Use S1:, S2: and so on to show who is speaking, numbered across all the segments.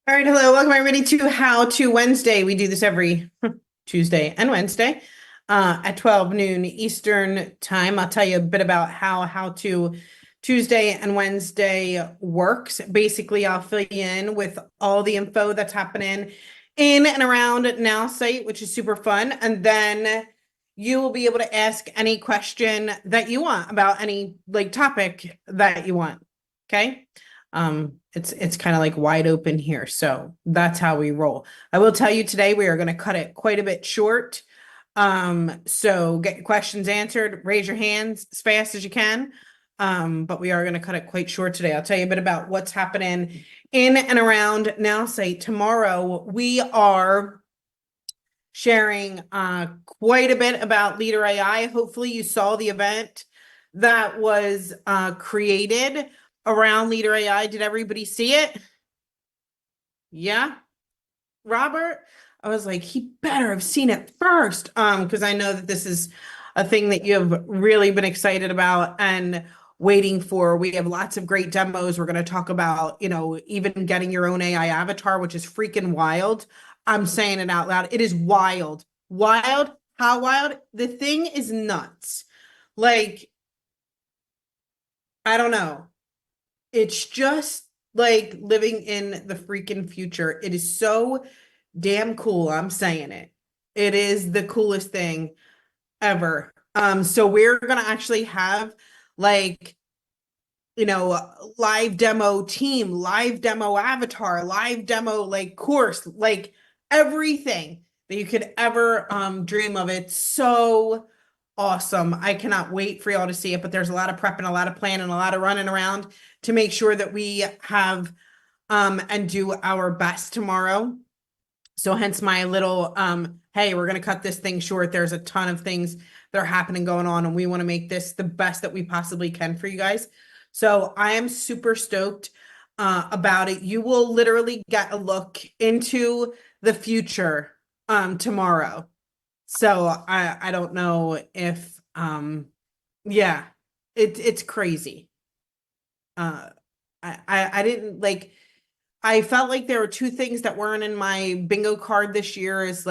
S1: All right, hello, welcome everybody to How to Wednesday. We do this every Tuesday and Wednesday at 12 noon Eastern time. I'll tell you a bit about how to Tuesday and Wednesday works. Basically, I'll fill you in with all the info that's happening in and around Nowsite, which is super fun. And then you will be able to ask any question that you want about any topic that you want. Okay. It's kind of like wide open here. So that's how we roll. I will tell you today we are going to cut it quite a bit short. So get your questions answered, raise your hands as fast as you can. But we are going to cut it quite short today. I'll tell you a bit about what's happening in and around Nowsite. Tomorrow we are sharing quite a bit about Leader AI. Hopefully you saw the event that was created around Leader AI. Did everybody see it? Yeah. Robert? I was like, he better have seen it first. Because I know that this is a thing that you have really been excited about and waiting for. We have lots of great demos. We're going to talk about, even getting your own AI avatar, which is freaking wild. I'm saying it out loud. It is wild. Wild? How wild? The thing is nuts. Like, I don't know. It's just like living in the freaking future. It is so damn cool. I'm saying it. It is the coolest thing ever. So we're gonna actually have like, live demo team, live demo avatar, live demo course, like everything that you could ever dream of. It's so awesome. I cannot wait for y'all to see it, but there's a lot of prep and a lot of planning and a lot of running around to make sure that we have and do our best tomorrow. So hence my little hey, we're gonna cut this thing short. There's a ton of things that are happening going on, and we want to make this the best that we possibly can for you guys. So I am super stoked about it. You will literally get a look into the future tomorrow. So I don't know if yeah, it's crazy. I didn't like I felt like there were two things that weren't in my bingo card this year is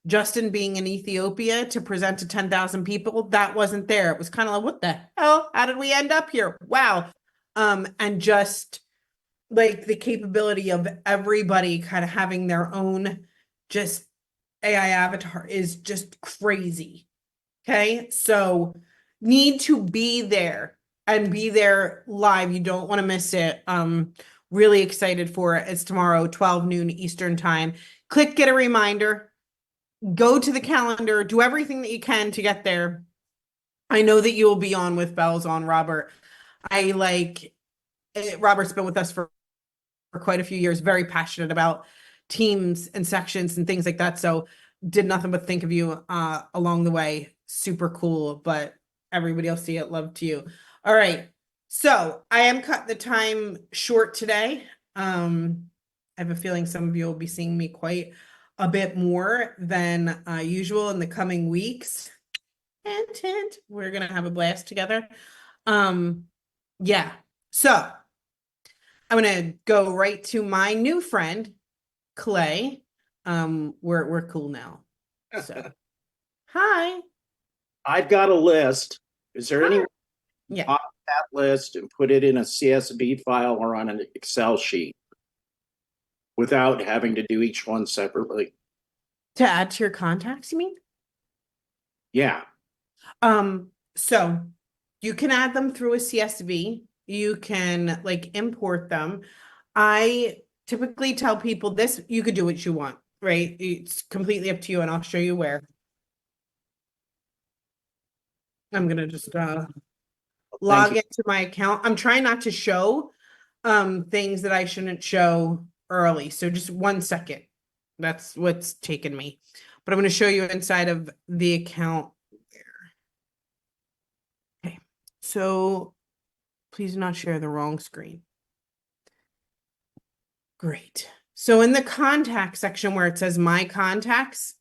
S1: Justin being in Ethiopia to present to 10,000 people. That wasn't there. It was kind of like, what the hell? How did we end up here? Wow. And just like the capability of everybody kind of having their own just AI avatar is just crazy. Okay. So need to be there and be there live. You don't want to miss it. Really excited for it. It's tomorrow, 12 noon Eastern time. Click get a reminder, go to the calendar, do everything that you can to get there. I know that you will be on with bells on, Robert. I like Robert's been with us for quite a few years, very passionate about teams and sections and things like that. So did nothing but think of you along the way. Super cool, but everybody else see it. Love to you. All right. So I am cut the time short today. I have a feeling some of you will be seeing me quite a bit more than usual in the coming weeks. Hint, hint. We're gonna have a blast together. Yeah. So I'm gonna go right to my new friend, Clay. We're cool now. So hi.
S2: I've got a list. Is there any
S1: Hi.
S2: way to
S1: Yeah.
S2: pop that list and put it in a CSV file or on an Excel sheet without having to do each one separately?
S1: To add to your contacts, you mean?
S2: Yeah.
S1: So you can add them through a CSV. You can import them. I typically tell people this, you could do what you want, right? It's completely up to you, and I'll show you where. I'm gonna just
S2: Thank
S1: log
S2: you.
S1: into my account. I'm trying not to show things that I shouldn't show early. So just 1 second. That's what's taken me. But I'm going to show you inside of the account there. Okay. So please do not share the wrong screen. Great. So in the contact section where it says my contacts,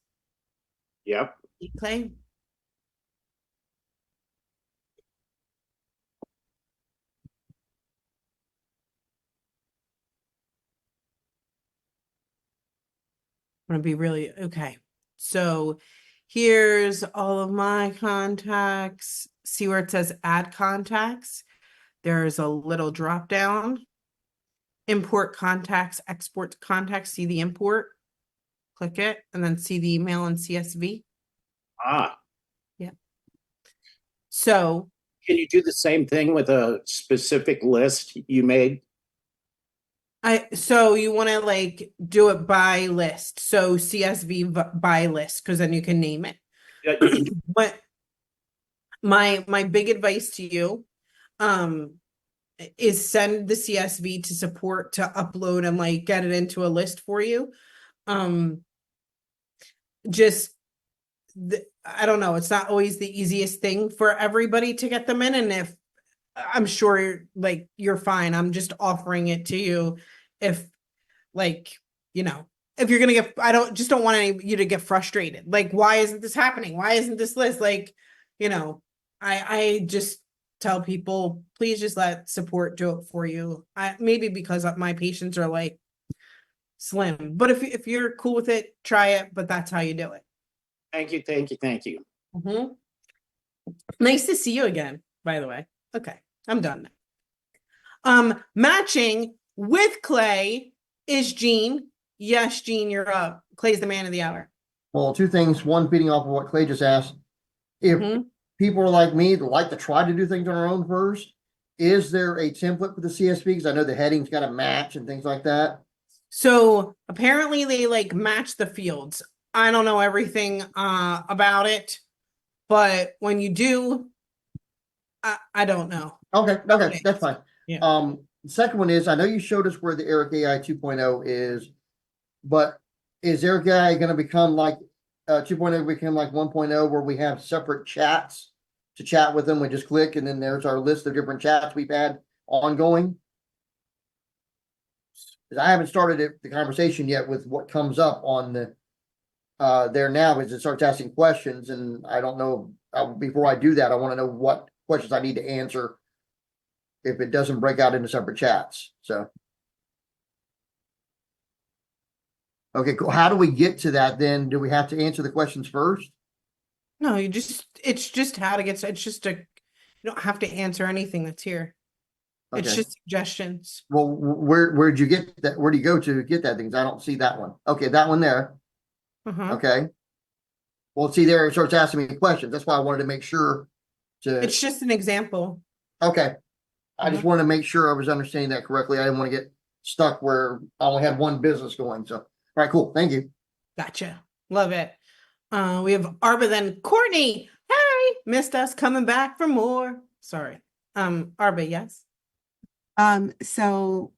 S2: Yep.
S1: Clay, gonna be really okay. So here's all of my contacts. See where it says add contacts? There's a little drop down. Import contacts, export contacts. See the import? Click it and then see the email in CSV.
S2: Ah,
S1: Yeah. So
S2: can you do the same thing with a specific list you made?
S1: so you want to like do it by list. So CSV by list, because then you can name it.
S2: Yeah, you can.
S1: But my big advice to you is send the CSV to support to upload and like get it into a list for you. Just I don't know, it's not always the easiest thing for everybody to get them in, and if I'm sure like you're fine, I'm just offering it to you if like, you know, if you're gonna get, I don't want you to get frustrated. Like, why isn't this happening? Why isn't this list? Like, you know, I just tell people, please just let support do it for you. Maybe because my patients are like slim, but if you're cool with it, try it. But that's how you do it.
S2: Thank you, thank you, thank you.
S1: Mm-hmm. Nice to see you again, by the way. Okay, I'm done now. Matching with Clay is Gene. Yes, Gene, you're up. Clay's the man of the hour.
S3: Well, two things. One, feeding off of what Clay just asked. If people are like me that like to try to do things on our own first, is there a template for the CSV? Because I know the headings got to match and things like that.
S1: So apparently they like match the fields. I don't know everything about it, but when you do, I don't know.
S3: Okay, that's fine.
S1: Yeah.
S3: The second one is I know you showed us where the Eric AI 2.0 is, but is Eric AI going to become like 2.0 become like 1.0 where we have separate chats to chat with them? We just click and then there's our list of different chats we've had ongoing. Because I haven't started the conversation yet with what comes up on the there now as it starts asking questions, and I don't know before I do that, I want to know what questions I need to answer if it doesn't break out into separate chats. So okay, cool. How do we get to that then? Do we have to answer the questions first?
S1: No, it's just how to get, it's just you don't have to answer anything that's here. It's
S3: Okay.
S1: just suggestions.
S3: Well, where'd you get that? Where do you go to get that thing? 'Cause I don't see that one. Okay, that one there. Okay. Well, see there, it starts asking me questions. That's why I wanted to make sure to.
S1: It's just an example.
S3: Okay. I just wanted to make sure I was understanding that correctly. I didn't want to get stuck where I only had one business going. So, all right, cool. Thank you.
S1: Gotcha. Love it. We have Arba, then Courtney. Hey, missed us, coming back for more. Sorry. Arba, yes.
S4: So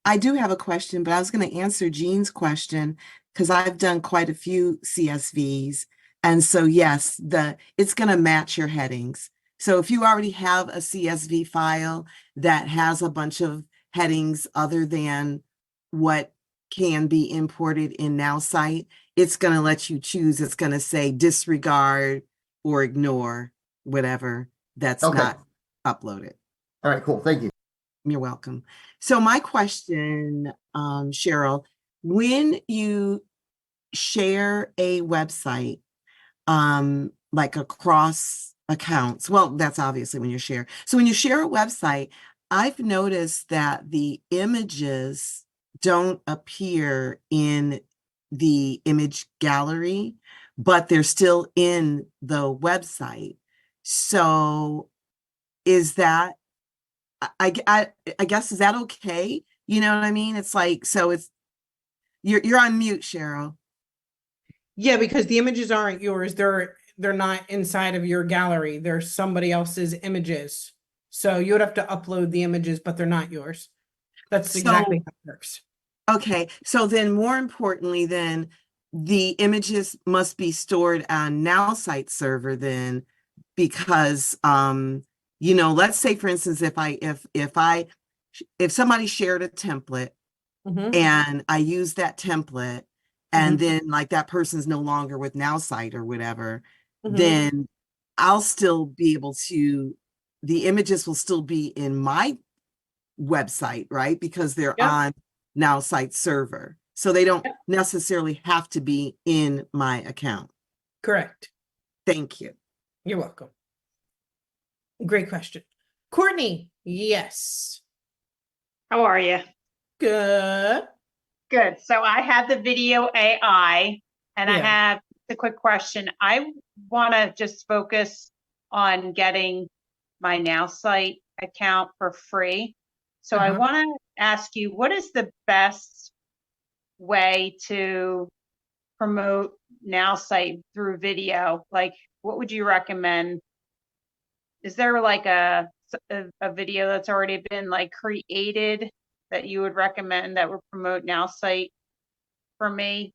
S4: I do have a question, but I was going to answer Jean's question because I've done quite a few CSVs. And so, yes, it's going to match your headings. So if you already have a CSV file that has a bunch of headings other than what can be imported in Nowsite, it's going to let you choose. It's going to say disregard or ignore whatever that's not uploaded.
S3: All right, cool. Thank you.
S4: You're welcome. So my question, Cheryl, when you share a website, like across accounts, well, that's obviously when you share. So when you share a website, I've noticed that the images don't appear in the image gallery, but they're still in the website. So is that, I guess, is that okay? You know what I mean? It's like, so it's, you're on mute, Cheryl.
S1: Yeah, because the images aren't yours. They're not inside of your gallery. They're somebody else's images. So you would have to upload the images, but they're not yours. That's exactly how it works.
S4: Okay, so then more importantly, then the images must be stored on Nowsite server then, because let's say for instance, if somebody shared a template and I use that template and then like that person's no longer with Nowsite or whatever, then I'll still be able to, the images will still be in my website, right? Because they're on Nowsite server. So they don't necessarily have to be in my account.
S1: Correct.
S4: Thank you.
S1: You're welcome. Great question. Courtney, yes.
S5: How are you?
S1: Good.
S5: Good. So I have the video AI and I
S1: Yeah.
S5: have the quick question. I want to just focus on getting my Nowsite account for free. So I
S1: Uh-huh.
S5: want to ask you, what is the best way to promote Nowsite through video? Like, what would you recommend? Is there like a video that's already been like created that you would recommend that would promote Nowsite for me?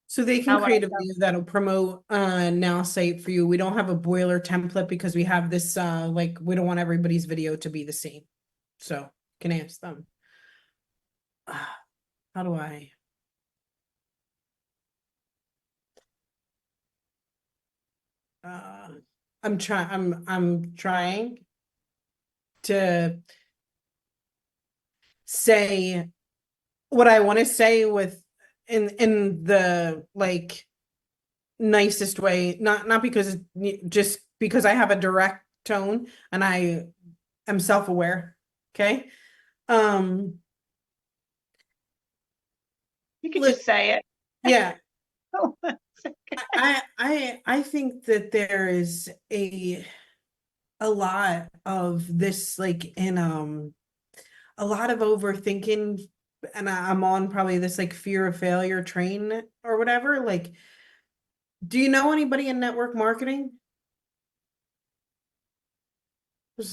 S1: So they can
S5: How would I
S1: create a
S5: go?
S1: video that'll promote Nowsite for you. We don't have a boiler template because we have this like we don't want everybody's video to be the same. So can ask them. How do I? I'm trying to say what I want to say with in the like nicest way, not because just because I have a direct tone and I am self-aware. Okay.
S5: You could
S1: Look,
S5: just say it.
S1: yeah.
S5: Oh, that's okay.
S1: I think that there is a lot of this like in a lot of overthinking, and I'm on probably this like fear of failure train or whatever. Like, do you know anybody in network marketing?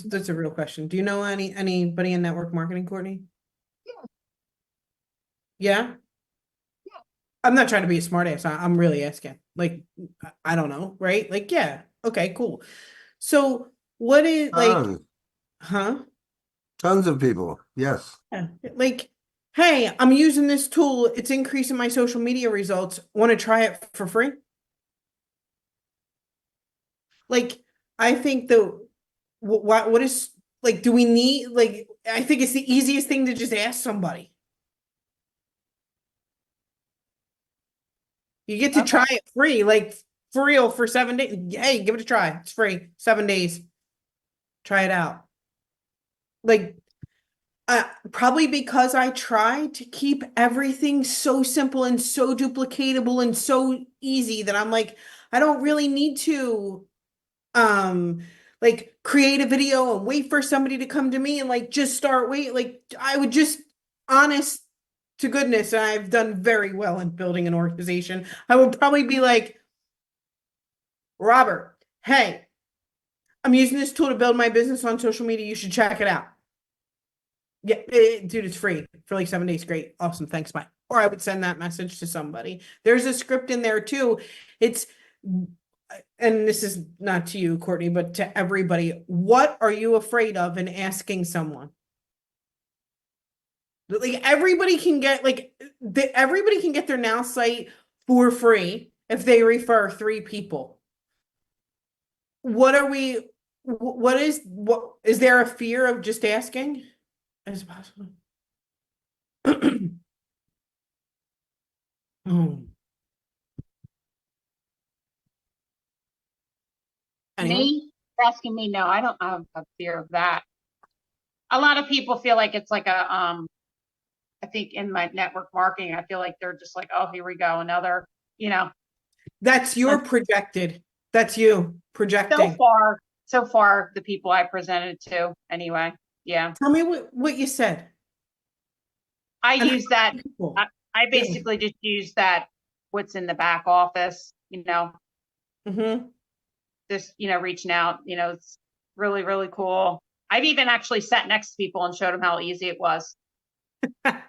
S1: That's a real question. Do you know anybody in network marketing, Courtney? Yeah. I'm not trying to be a smart ass. I'm really asking. Like, I don't know, right? Like, yeah. Okay, cool. So what is like,
S6: Tons,
S1: huh?
S6: tons of people. Yes.
S1: Yeah. Like, hey, I'm using this tool. It's increasing my social media results. Want to try it for free? Like, I think the what is like, do we need like, I think it's the easiest thing to just ask somebody. You get to
S5: Okay.
S1: try it free, like for real for 7 days. Hey, give it a try. It's free. 7 days. Try it out. Like, probably because I try to keep everything so simple and so duplicatable and so easy that I'm like, I don't really need to like create a video and wait for somebody to come to me and like just start like I would just honest to goodness, and I've done very well in building an organization. I would probably be like, Robert, hey, I'm using this tool to build my business on social media. You should check it out. Yeah, dude, it's free for like 7 days. Great. Awesome. Thanks. Bye. Or I would send that message to somebody. There's a script in there too. It's, and this is not to you, Courtney, but to everybody. What are you afraid of in asking someone? Like everybody can get everybody can get their Now site for free if they refer 3 people. What is there a fear of just asking? As possible. Oh. Anyone?
S5: Me? You're asking me? No, I don't have a fear of that. A lot of people feel like it's like a I think in my network marketing, I feel like they're just like, oh, here we go, another, you know.
S1: That's your projected. That's you projecting.
S5: So far, the people I presented to, anyway. Yeah.
S1: Tell me what you said.
S5: I
S1: And
S5: use that.
S1: people.
S5: I basically just use that, what's in the back office, you know,
S1: Mm-hmm.
S5: just, you know, reaching out, you know, it's really, really cool. I've even actually sat next to people and showed them how easy it was.
S1: Love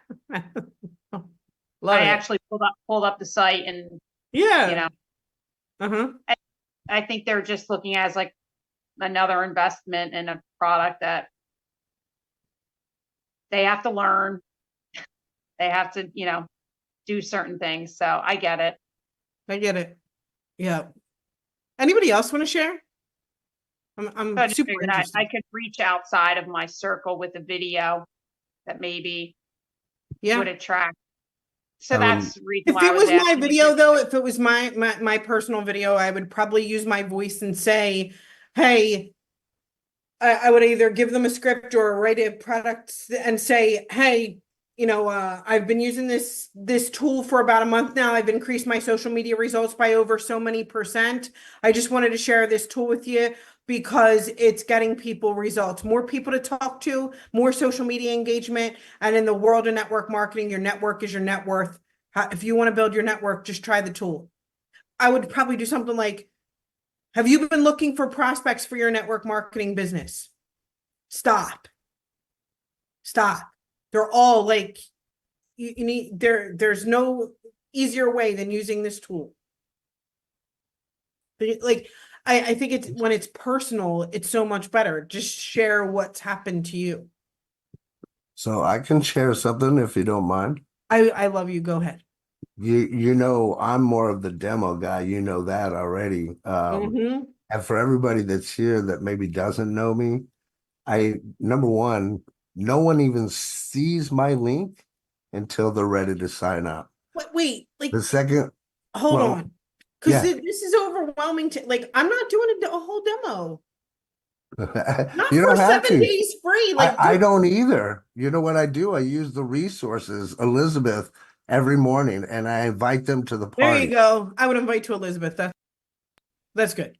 S5: I
S1: it.
S5: actually pulled up the site and,
S1: Yeah.
S5: you know,
S1: Uh-huh.
S5: I think they're just looking at as like another investment in a product that they have to learn. They have to, you know, do certain things. So I get it.
S1: I get it. Yeah. Anybody else want to share?
S5: So
S1: I'm
S5: I just
S1: super
S5: figured
S1: interested.
S5: I could reach outside of my circle with a video that maybe
S1: Yeah.
S5: would attract So
S6: I mean,
S5: that's the reason
S1: If
S5: why I
S1: it
S5: was
S1: was my
S5: asking.
S1: video though, if it was my personal video, I would probably use my voice and say, hey, I would either give them a script or write a product and say, hey, I've been using this tool for about a month now. I've increased my social media results by over so many %. I just wanted to share this tool with you because it's getting people results, more people to talk to, more social media engagement. And in the world of network marketing, your network is your net worth. If you want to build your network, just try the tool. I would probably do something like, have you been looking for prospects for your network marketing business? Stop. They're all like, you need, there's no easier way than using this tool. Like, I think it's when it's personal, it's so much better. Just share what's happened to you.
S6: so I can share something if you don't mind.
S1: I love you. Go ahead.
S6: You know, I'm more of the demo guy. You know that already.
S1: Mhm.
S6: And for everybody that's here that maybe doesn't know me, number one, no one even sees my link until they're ready to sign up.
S1: Wait, like,
S6: The second,
S1: hold
S6: well,
S1: on. Because
S6: yeah,
S1: this is overwhelming to, like, I'm not doing a whole demo. Not
S6: you
S1: for
S6: don't have
S1: 7 days free. Like,
S6: I
S1: dude,
S6: don't either. You know what I do? I use the resources, Elizabeth, every morning, and I invite them to the
S1: there you
S6: party.
S1: go. I would invite to Elizabeth. That's good.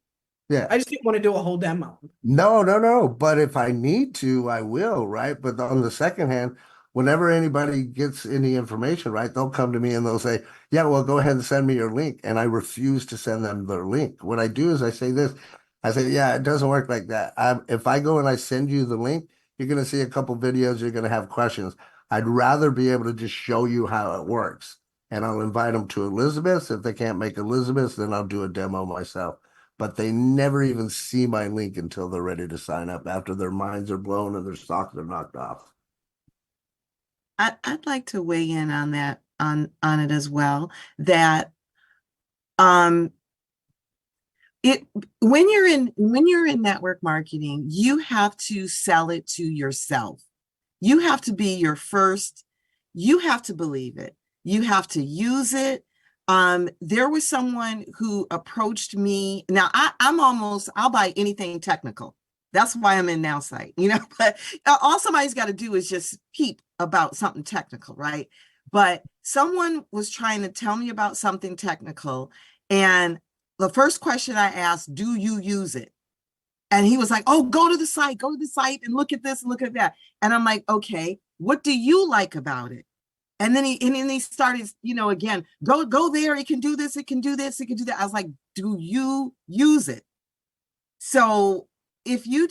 S6: Yeah.
S1: I just didn't want to do a whole demo.
S6: No, no, no. But if I need to, I will, right? But on the second hand, whenever anybody gets any information, right, they'll come to me and they'll say, yeah, well, go ahead and send me your link. And I refuse to send them their link. What I do is I say this, I say, yeah, it doesn't work like that. If I go and I send you the link, you're going to see a couple videos, you're going to have questions. I'd rather be able to just show you how it works. And I'll invite them to Elizabeth. If they can't make Elizabeth, then I'll do a demo myself, but they never even see my link until they're ready to sign up after their minds are blown and their socks are knocked off.
S4: I'd like to weigh in on that on it as well. That um it when you're in network marketing, you have to sell it to yourself. You have to be your first, you have to believe it. You have to use it. There was someone who approached me. Now I'll buy anything technical. That's why I'm in Nowsite, but all somebody's got to do is just peep about something technical, right? But someone was trying to tell me about something technical, and the first question I asked, do you use it? And he was like, oh, go to the site and look at this and look at that. And I'm like, okay, what do you like about it? And then he started, again, go there. It can do this. It can do this. It can do that. I was like, do you use it? So if you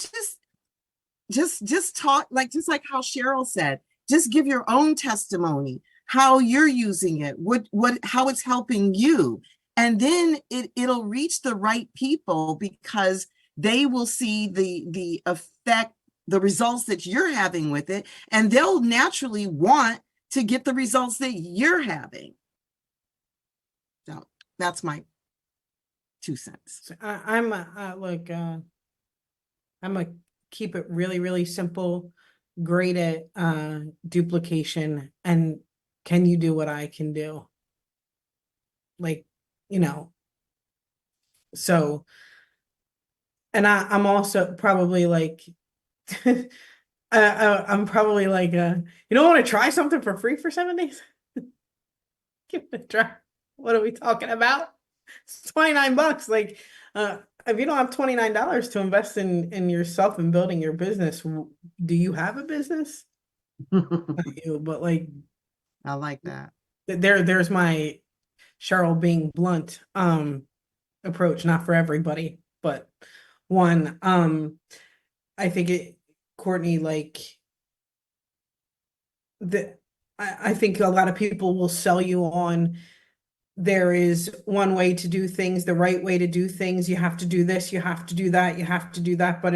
S4: just talk, just like how Cheryl said, just give your own testimony, how you're using it, how it's helping you. And then it'll reach the right people because they will see the effect, the results that you're having with it, and they'll naturally want to get the results that you're having. So that's my 2 cents.
S1: So I'm a keep it really, really simple, great at duplication, and can you do what I can do? Like, so, and I'm also probably like, I'm probably like, you don't want to try something for free for 7 days? Give it a try. What are we talking about? It's $29. Like, if you don't have $29 to invest in yourself and building your business, do you have a business? Not you, but like,
S4: I like that.
S1: there's my Cheryl being blunt approach, not for everybody, but one. I think Courtney, like, I think a lot of people will sell you on there is one way to do things, the right way to do things. You have to do this, you have to do that, you have to do that. But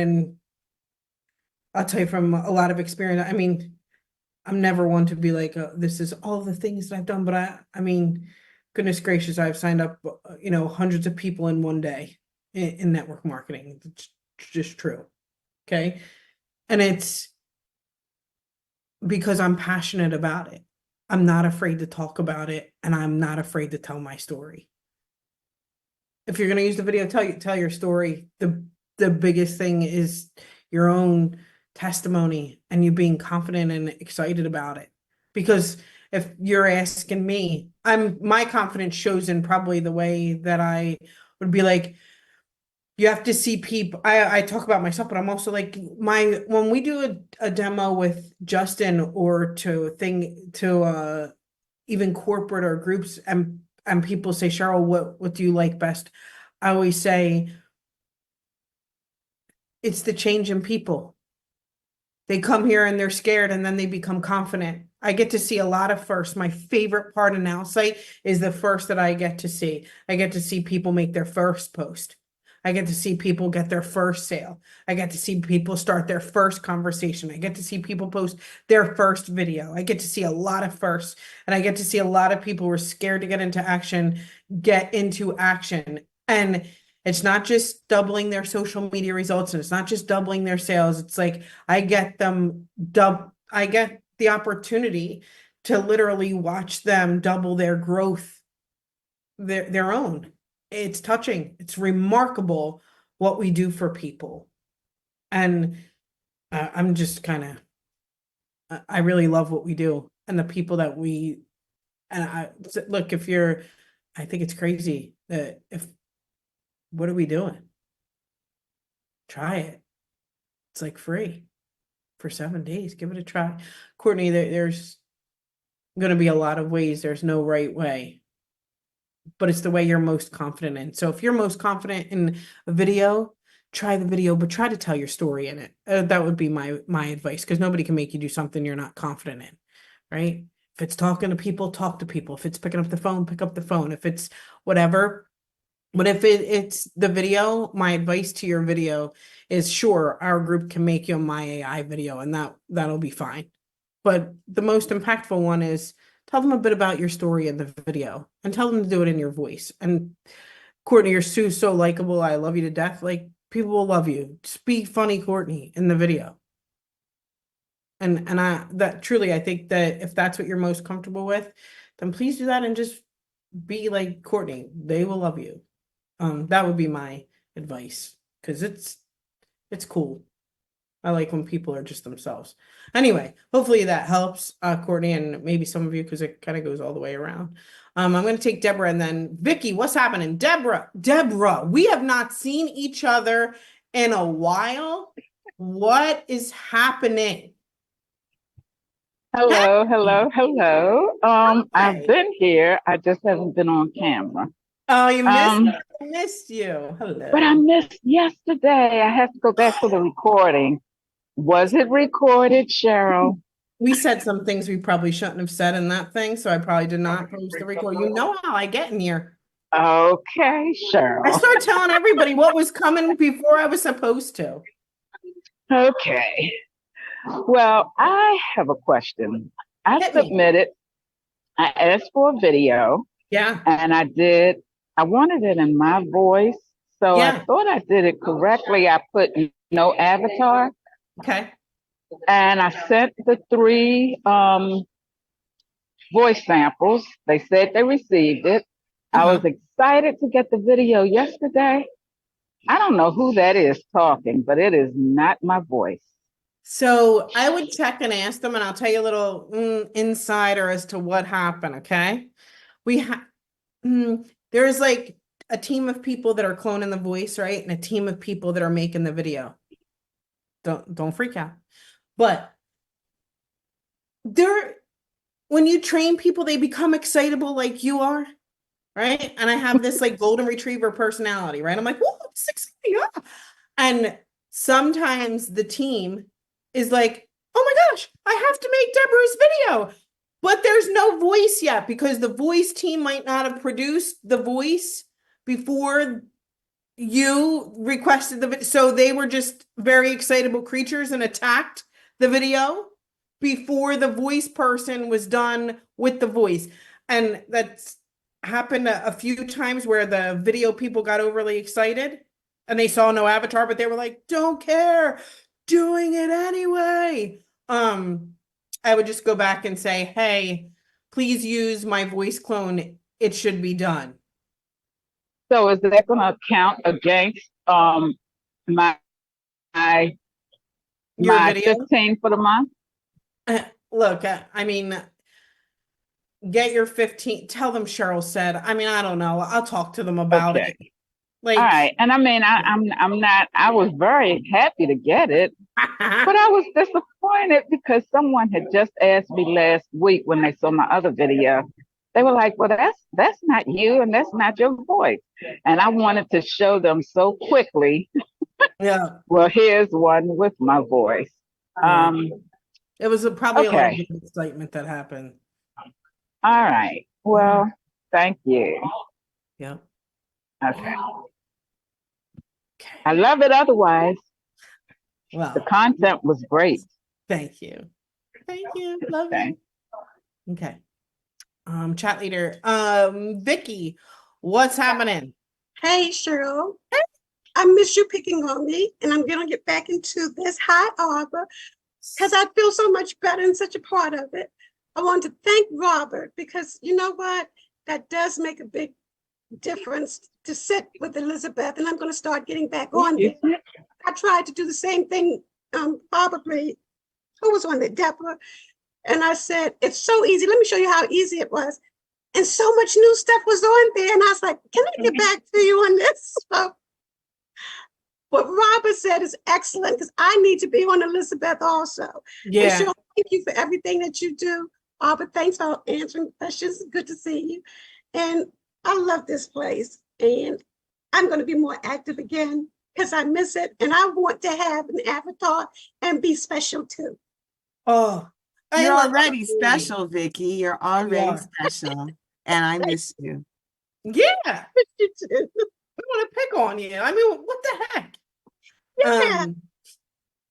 S1: I'll tell you from a lot of experience, I mean, I'm never one to be like, this is all the things that I've done. But I mean, goodness gracious, I've signed up, hundreds of people in one day in network marketing. It's just true. Okay. And it's because I'm passionate about it. I'm not afraid to talk about it, and I'm not afraid to tell my story. If you're going to use the video, tell your story. The biggest thing is your own testimony and you being confident and excited about it. Because if you're asking me, my confidence shows in probably the way that I would be like, you have to see people. I talk about myself, but I'm also like when we do a demo with Justin or to even corporate or groups and people say, Cheryl, what do you like best? I always say it's the change in people. They come here and they're scared and then they become confident. I get to see a lot of firsts. My favorite part of Nowsite is the first that I get to see. I get to see people make their first post. I get to see people get their first sale. I get to see people start their first conversation. I get to see people post their first video. I get to see a lot of firsts, and I get to see a lot of people who are scared to get into action, get into action. And it's not just doubling their social media results, and it's not just doubling their sales. It's like I get the opportunity to literally watch them double their growth, their own. It's touching. It's remarkable what we do for people. And I'm just I really love what we do and the people that look, I think it's crazy that what are we doing? Try it. It's like free for 7 days. Give it a try. Courtney, there's going to be a lot of ways. There's no right way, but it's the way you're most confident in. So if you're most confident in a video, try the video, but try to tell your story in it. That would be my advice, because nobody can make you do something you're not confident in, right? If it's talking to people, talk to people. If it's picking up the phone, pick up the phone. If it's whatever. But if it's the video, my advice to your video is, sure, our group can make you a My AI video, and that'll be fine. But the most impactful one is tell them a bit about your story in the video and tell them to do it in your voice. And Courtney, you're so likable. I love you to death. Like, people will love you. Just be funny, Courtney, in the video. And I think that if that's what you're most comfortable with, then please do that and just be like Courtney. They will love you. That would be my advice, because it's cool. I like when people are just themselves. Anyway, hopefully that helps, Courtney, and maybe some of you, because it kind of goes all the way around. I'm going to take Deborah and then Vicky. What's happening? Deborah, we have not seen each other in a while. What is happening?
S7: Hello, hello, hello.
S1: Hi.
S7: I've been here. I just haven't been on camera.
S1: Oh, you
S7: Um,
S1: missed you. Hello.
S7: but I missed yesterday. I have to go back for the recording. Was it recorded, Cheryl?
S1: We said some things we probably shouldn't have said in that thing, so I probably did not post the record. You know how I get in here.
S7: Okay,
S1: I
S7: Cheryl.
S1: started telling everybody what was coming before I was supposed to.
S7: Okay. Well, I have a question. I
S1: Hit me.
S7: submitted, I asked for a video,
S1: Yeah.
S7: and I wanted it in my voice. So I
S1: Yeah.
S7: thought I did it correctly. I put no avatar.
S1: Okay.
S7: And I sent the 3 voice samples. They said they received it. I was excited to get the video yesterday. I don't know who that is talking, but it is not my voice.
S1: So I would check and ask them, and I'll tell you a little insider as to what happened. Okay. There's like a team of people that are cloning the voice, right? And a team of people that are making the video. Don't freak out. But when you train people, they become excitable like you are, right? And I have this like golden retriever personality, right? I'm like, whoa, it's exciting. Yeah. And sometimes the team is like, oh my gosh, I have to make Deborah's video. But there's no voice yet, because the voice team might not have produced the voice before you requested the video. So they were just very excitable creatures and attacked the video before the voice person was done with the voice. And that's happened a few times where the video people got overly excited and they saw no avatar, but they were like, don't care, doing it anyway. I would just go back and say, hey, please use my voice clone. It should be done.
S7: So is that going to count against my my
S1: Your
S7: my
S1: video.
S7: 15 for the month?
S1: Look, I mean, get your 15. Tell them Cheryl said. I mean, I don't know. I'll talk to them about
S7: Okay.
S1: it. Like,
S7: All right. And I mean, I'm not. I was very happy to get it, but I was disappointed because someone had just asked me last week when they saw my other video. They were like, "Well, that's not you, and that's not your voice." And I wanted to show them so quickly.
S1: yeah.
S7: Well, here's one with my voice.
S1: It was probably a little
S7: Okay.
S1: bit of excitement that happened.
S7: All right. Well, thank you.
S1: Yeah.
S7: Okay.
S1: Okay.
S7: I love it otherwise. The
S1: Well,
S7: content was great.
S1: thank you. Thank you. Love
S7: Okay.
S1: you. Okay. Chat leader. Vicky, what's happening?
S8: Hey, Cheryl. I miss you picking on me, and I'm going to get back into this. Hi, Arbor, because I feel so much better and such a part of it. I want to thank Robert because you know what? That does make a big difference to sit with Elizabeth, and I'm going to start getting back on there. I tried to do the same thing, probably, who was on there, Deborah, and I said, it's so easy. Let me show you how easy it was. And so much new stuff was on there, and I was like, can I get back to you on this? So, what Robert said is excellent because I need to be on Elizabeth also.
S1: Yeah.
S8: And Cheryl, thank you for everything that you do. Robert, thanks for answering questions. Good to see you. And I love this place. And I'm going to be more active again because I miss it. And I want to have an avatar and be special too.
S1: Oh, I
S4: You're
S1: love
S4: already
S1: you.
S4: special, Vicky. You're already
S1: are.
S4: special. And I miss you.
S1: Yeah.
S8: You too.
S1: I want to pick on you. I mean, what the heck?
S8: Yeah.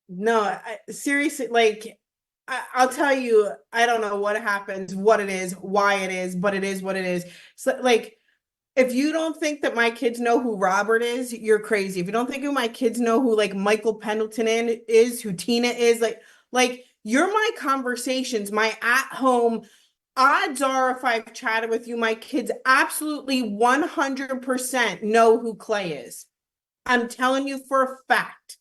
S1: No, seriously, like, I'll tell you, I don't know what happens, what it is, why it is, but it is what it is. So, like, if you don't think that my kids know who Robert is, you're crazy. If you don't think who my kids know who like Michael Pendleton is, who Tina is, like you're my conversations, my at home. Odds are, if I've chatted with you, my kids absolutely 100% know who Clay is. I'm telling you for a fact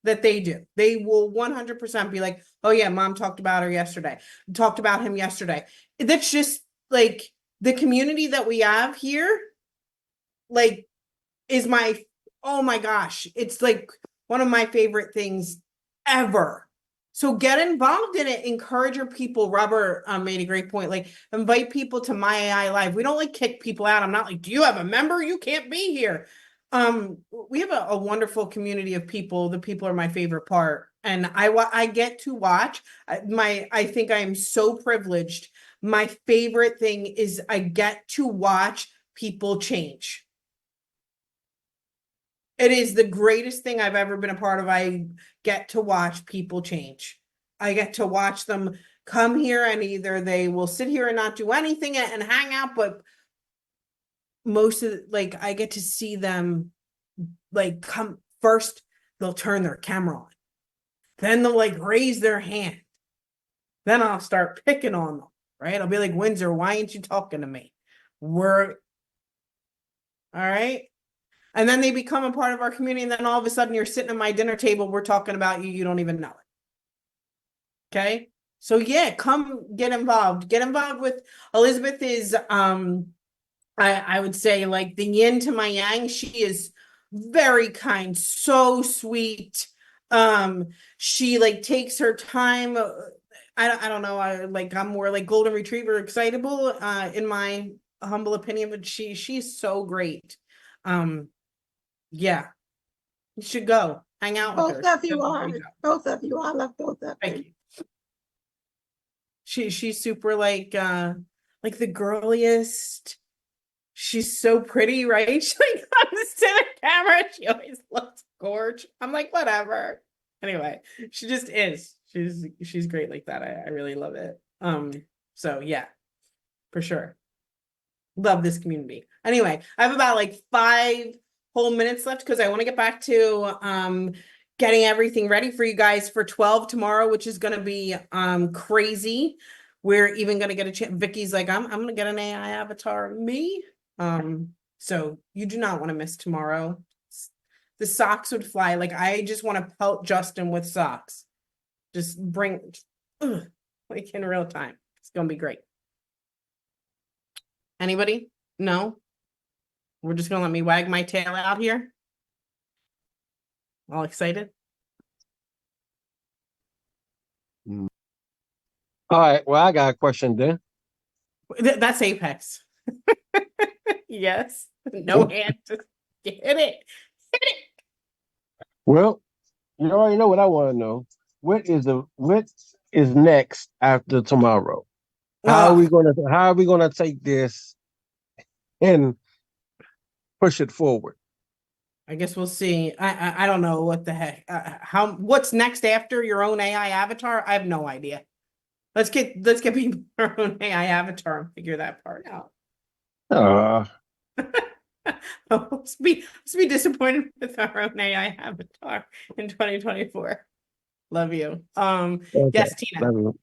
S1: that they do. They will 100% be like, oh yeah, mom talked about her yesterday, talked about him yesterday. That's just like the community that we have here, like, is my, oh my gosh, it's like one of my favorite things ever. So get involved in it. Encourage your people. Robert made a great point. Like, invite people to My AI Live. We don't like kick people out. I'm not like, do you have a member? You can't be here. We have a wonderful community of people. The people are my favorite part, and I get to watch. I think I am so privileged. My favorite thing is I get to watch people change. It is the greatest thing I've ever been a part of. I get to watch people change. I get to watch them come here, and either they will sit here and not do anything and hang out, but most of like I get to see them like come first, they'll turn their camera on. Then they'll like raise their hand. Then I'll start picking on them, right? I'll be like, Windsor, why ain't you talking to me? We're all right. And then they become a part of our community. And then all of a sudden you're sitting at my dinner table. We're talking about you. You don't even know it. Okay. So yeah, come get involved. Get involved with Elizabeth is, I would say like the yin to my yang. She is very kind, so sweet. She like takes her time. I don't know. I'm more like golden retriever excitable, in my humble opinion, but she's so great. Yeah, you should go hang out with her.
S8: Both of you are. Both of you. I love both of
S1: Thank
S8: you.
S1: you. She's super like the girliest. She's so pretty, right? She like comes to the camera. She always looks gorgeous. I'm like, whatever. Anyway, she just is. She's great like that. I really love it. So yeah, for sure. Love this community. Anyway, I have about like 5 whole minutes left because I want to get back to getting everything ready for you guys for 12 tomorrow, which is going to be crazy. we're even gonna get a chance. Vicky's like, I'm gonna get an AI avatar of me. So you do not want to miss tomorrow. The socks would fly. Like, I just want to pelt Justin with socks. Just bring, like, in real time. It's gonna be great. Anybody? No? We're just gonna let me wag my tail out here? All excited?
S9: All right. Well, I got a question then.
S1: That's Apex. Yes. No hand. Just hit it. Hit it.
S9: Well, you already know what I want to know. What is next after tomorrow? How are we gonna take this and push it forward?
S1: I guess we'll see. I don't know what the heck. What's next after your own AI avatar? I have no idea. Let's get people our own AI avatar and figure that part out. Let's be disappointed with our own AI avatar in 2024. Love you.
S9: Okay.
S1: Yes, Tina.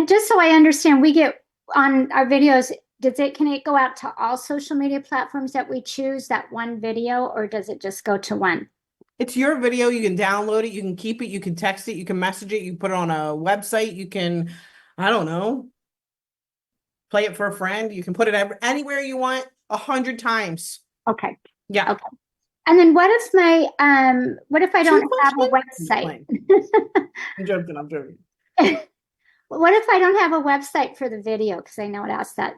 S10: Just so I understand, we get on our videos, can it go out to all social media platforms that we choose, that one video, or does it just go to one?
S1: It's your video. You can download it. You can keep it. You can text it. You can message it. You can put it on a website. You can, I don't know, play it for a friend. You can put it anywhere you want 100 times.
S10: Okay.
S1: Yeah.
S10: Okay. And then what if I don't have a website?
S1: I'm joking.
S10: What if I don't have a website for the video? Because I know it asks that.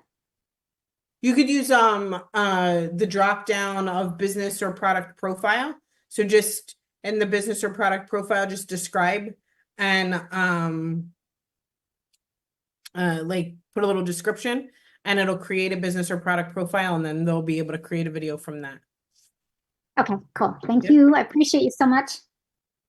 S1: You could use the drop down of business or product profile. So just in the business or product profile, just describe and like put a little description, and it'll create a business or product profile, and then they'll be able to create a video from that.
S10: Okay, cool. Thank you. I appreciate you so much.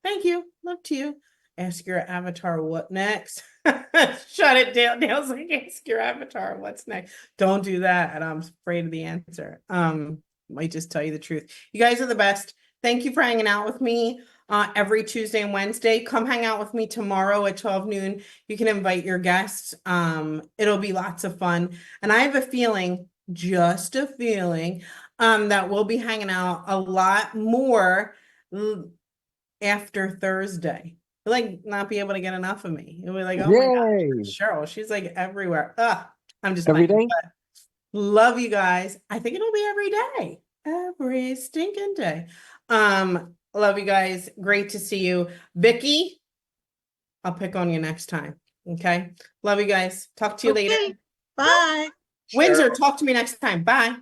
S1: Thank you. Love to you. Ask your avatar what next. Shut it down. Dale's like, ask your avatar what's next. Don't do that. And I'm afraid of the answer. Might just tell you the truth. You guys are the best. Thank you for hanging out with me every Tuesday and Wednesday. Come hang out with me tomorrow at 12 noon. You can invite your guests. It'll be lots of fun. And I have a feeling, just a feeling, that we'll be hanging out a lot more after Thursday. Like, not be able to get enough of me. It'll be like, oh my God, Cheryl, she's like everywhere. I'm just
S9: every day.
S1: Love you guys. I think it'll be every day. Every stinking day. Love you guys. Great to see you. Vicky, I'll pick on you next time. Okay. Love you guys. Talk to you later.
S8: Bye.
S1: Windsor, talk to me next time. Bye.